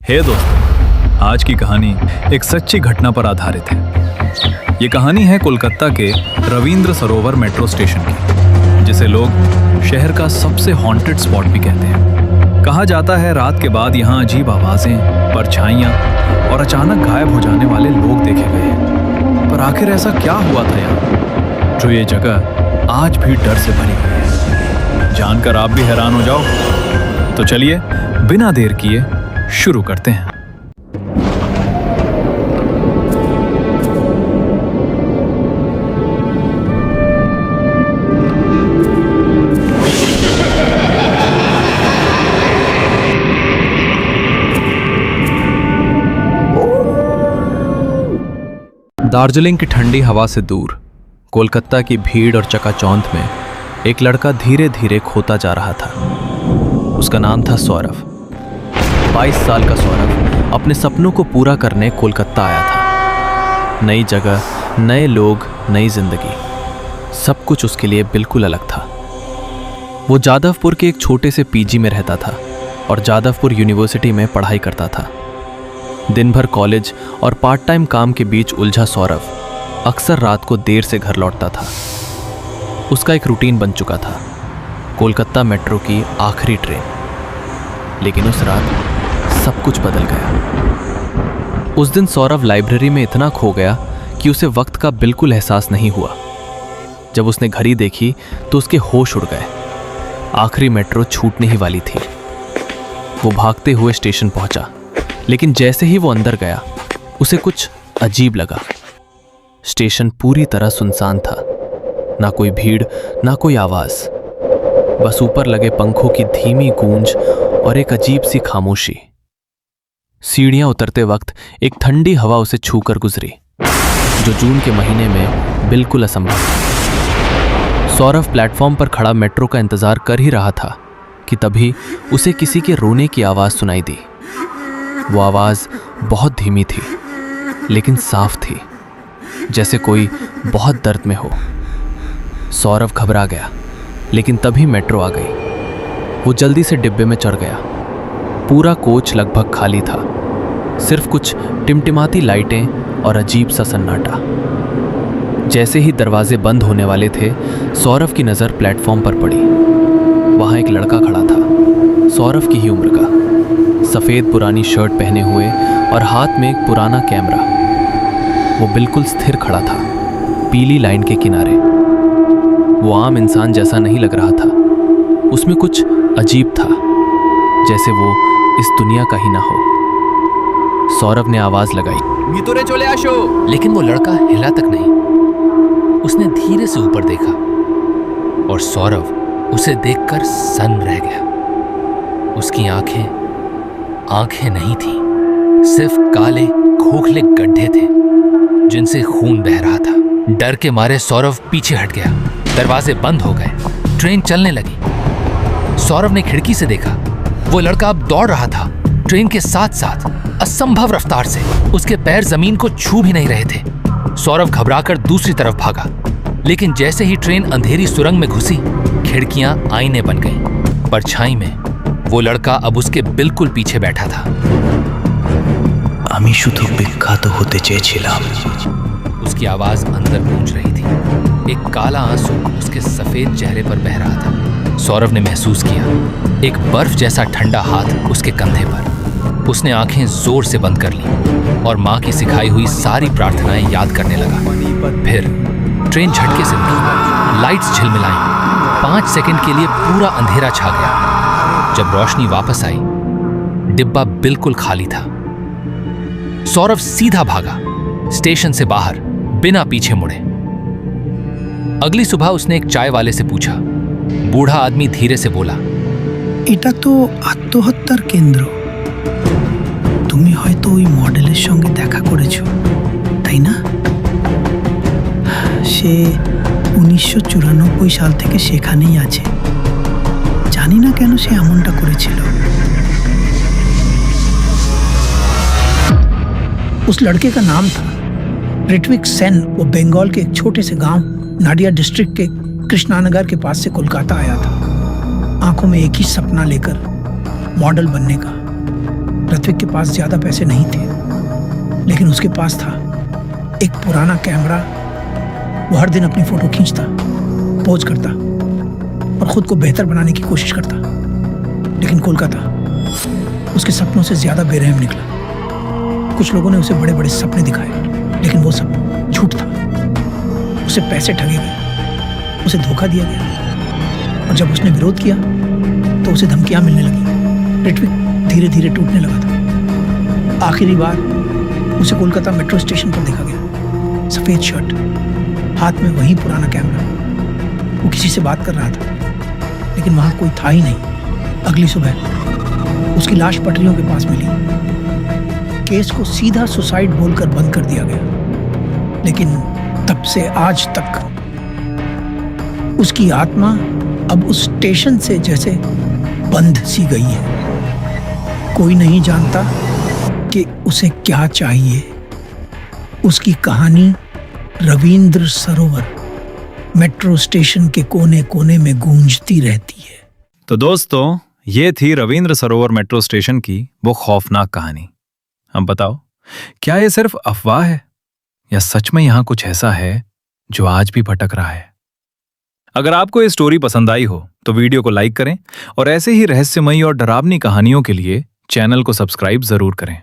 हे दोस्तों, आज की कहानी एक सच्ची घटना पर आधारित है। ये कहानी है कोलकाता के रविंद्र सरोवर मेट्रो स्टेशन की, जिसे लोग शहर का सबसे हॉन्टेड स्पॉट भी कहते हैं। कहा जाता है रात के बाद यहाँ अजीब आवाजें, परछाइयाँ और अचानक गायब हो जाने वाले लोग देखे गए हैं। पर आखिर ऐसा क्या हुआ था यहाँ, जो ये जगह आज भी डर से भरी हुई है? जानकर आप भी हैरान हो जाओ। तो चलिए बिना देर किए शुरू करते हैं। दार्जिलिंग की ठंडी हवा से दूर कोलकाता की भीड़ और चकाचौंध में एक लड़का धीरे धीरे खोता जा रहा था। उसका नाम था सौरभ। 22 साल का सौरभ अपने सपनों को पूरा करने कोलकाता आया था। नई जगह, नए लोग, नई जिंदगी, सब कुछ उसके लिए बिल्कुल अलग था। वो जादवपुर के एक छोटे से पीजी में रहता था और जादवपुर यूनिवर्सिटी में पढ़ाई करता था। दिन भर कॉलेज और पार्ट टाइम काम के बीच उलझा सौरभ अक्सर रात को देर से घर लौटता था। उसका एक रूटीन बन चुका था, कोलकाता मेट्रो की आखिरी ट्रेन। लेकिन उस रात सब कुछ बदल गया। उस दिन सौरभ लाइब्रेरी में इतना खो गया कि उसे वक्त का बिल्कुल एहसास नहीं हुआ। जब उसने घड़ी देखी तो उसके होश उड़ गए। आखिरी मेट्रो छूटने ही वाली थी। वो भागते हुए स्टेशन पहुंचा, लेकिन जैसे ही वो अंदर गया उसे कुछ अजीब लगा। स्टेशन पूरी तरह सुनसान था, ना कोई भीड़, ना कोई आवाज, बस ऊपर लगे पंखों की धीमी गूंज और एक अजीब सी खामोशी। सीढ़ियां उतरते वक्त एक ठंडी हवा उसे छूकर गुजरी, जो जून के महीने में बिल्कुल असंभव था। सौरभ प्लेटफॉर्म पर खड़ा मेट्रो का इंतजार कर ही रहा था कि तभी उसे किसी के रोने की आवाज सुनाई दी। वो आवाज बहुत धीमी थी, लेकिन साफ थी, जैसे कोई बहुत दर्द में हो। सौरभ घबरा गया, लेकिन तभी मेट्रो आ गई। वो जल्दी से डिब्बे में चढ़ गया। पूरा कोच लगभग खाली था, सिर्फ कुछ टिमटिमाती लाइटें और अजीब सा सन्नाटा। जैसे ही दरवाजे बंद होने वाले थे, सौरभ की नज़र प्लेटफॉर्म पर पड़ी। वहाँ एक लड़का खड़ा था, सौरभ की ही उम्र का, सफ़ेद पुरानी शर्ट पहने हुए और हाथ में एक पुराना कैमरा। वो बिल्कुल स्थिर खड़ा था, पीली लाइन के किनारे। वो आम इंसान जैसा नहीं लग रहा था, उसमें कुछ अजीब था, जैसे वो इस दुनिया का ही ना हो। सौरभ ने आवाज लगाई, मितुरे चले आशो। लेकिन वो लड़का हिला तक नहीं। उसने धीरे से ऊपर देखा और सौरभ उसे देखकर सन्न रह गया। उसकी आंखें नहीं थी, सिर्फ काले खोखले गड्ढे थे जिनसे खून बह रहा था। डर के मारे सौरभ पीछे हट गया। दरवाजे बंद हो गए, ट्रेन चलने लगी। सौरभ ने खिड़की से देखा, वो लड़का अब दौड़ रहा था, ट्रेन के साथ साथ असंभव रफ्तार से। उसके पैर जमीन को छू भी नहीं रहे थे। सौरभ घबराकर दूसरी तरफ भागा, लेकिन जैसे ही ट्रेन अंधेरी सुरंग में घुसी, खिड़कियां आईने बन गईं। परछाई में वो लड़का अब उसके बिल्कुल पीछे बैठा था। আমি শুধু বিখ্যাত হতে চেয়েছিলাম। उसकी आवाज अंदर गूंज रही थी। एक काला आंसू उसके सफेद चेहरे पर बह रहा था। सौरभ ने महसूस किया एक बर्फ जैसा ठंडा हाथ उसके कंधे पर। उसने आंखें जोर से बंद कर लीं और माँ की सिखाई हुई सारी प्रार्थनाएं याद करने लगा। फिर ट्रेन झटके से रुकी, लाइट्स झिलमिलाईं। 5 सेकंड के लिए पूरा अंधेरा छा गया। जब रोशनी वापस आई, डिब्बा बिल्कुल खाली था। सौरभ सीधा भागा स्टेशन से बाहर, बिना पीछे मुड़े। अगली सुबह उसने एक चाय वाले से पूछा। बूढ़ा आदमी धीरे से बोला, এটা তো আত্মহত্যার কেন্দ্র। তুমি হয়তো ওই মডেলের সঙ্গে দেখা করেছো, তাই না? সে 1994 সাল থেকে সেখানেই আছে। জানি না কেন সে এমনটা করেছিল। उस लड़के का नाम था ऋत्विक सेन। वो बंगाल के एक छोटे से गांव नाडिया डिस्ट्रिक्ट के कृष्णानगर के पास से कोलकाता आया था, आंखों में एक ही सपना लेकर, मॉडल बनने का। ऋत्विक के पास ज्यादा पैसे नहीं थे, लेकिन उसके पास था एक पुराना कैमरा। वो हर दिन अपनी फोटो खींचता, पोज करता और खुद को बेहतर बनाने की कोशिश करता। लेकिन कोलकाता उसके सपनों से ज्यादा बेरहम निकला। कुछ लोगों ने उसे बड़े बड़े सपने दिखाए, लेकिन वो सब झूठ था। उसे पैसे ठगे गए, उसे धोखा दिया गया, और जब उसने विरोध किया तो उसे धमकियां मिलने लगी। ऋत्विक धीरे धीरे टूटने लगा था। आखिरी बार उसे कोलकाता मेट्रो स्टेशन पर देखा गया। सफेद शर्ट, हाथ में वही पुराना कैमरा। वो किसी से बात कर रहा था, लेकिन वहां कोई था ही नहीं। अगली सुबह उसकी लाश पटरियों के पास मिली। केस को सीधा सुसाइड बोलकर बंद कर दिया गया, लेकिन तब से आज तक उसकी आत्मा अब उस स्टेशन से जैसे बंध सी गई है। कोई नहीं जानता कि उसे क्या चाहिए। उसकी कहानी रविंद्र सरोवर मेट्रो स्टेशन के कोने कोने में गूंजती रहती है। तो दोस्तों, ये थी रविंद्र सरोवर मेट्रो स्टेशन की वो खौफनाक कहानी। अब बताओ, क्या ये सिर्फ अफवाह है या सच में यहां कुछ ऐसा है जो आज भी भटक रहा है? अगर आपको ये स्टोरी पसंद आई हो तो वीडियो को लाइक करें और ऐसे ही रहस्यमयी और डरावनी कहानियों के लिए चैनल को सब्सक्राइब जरूर करें।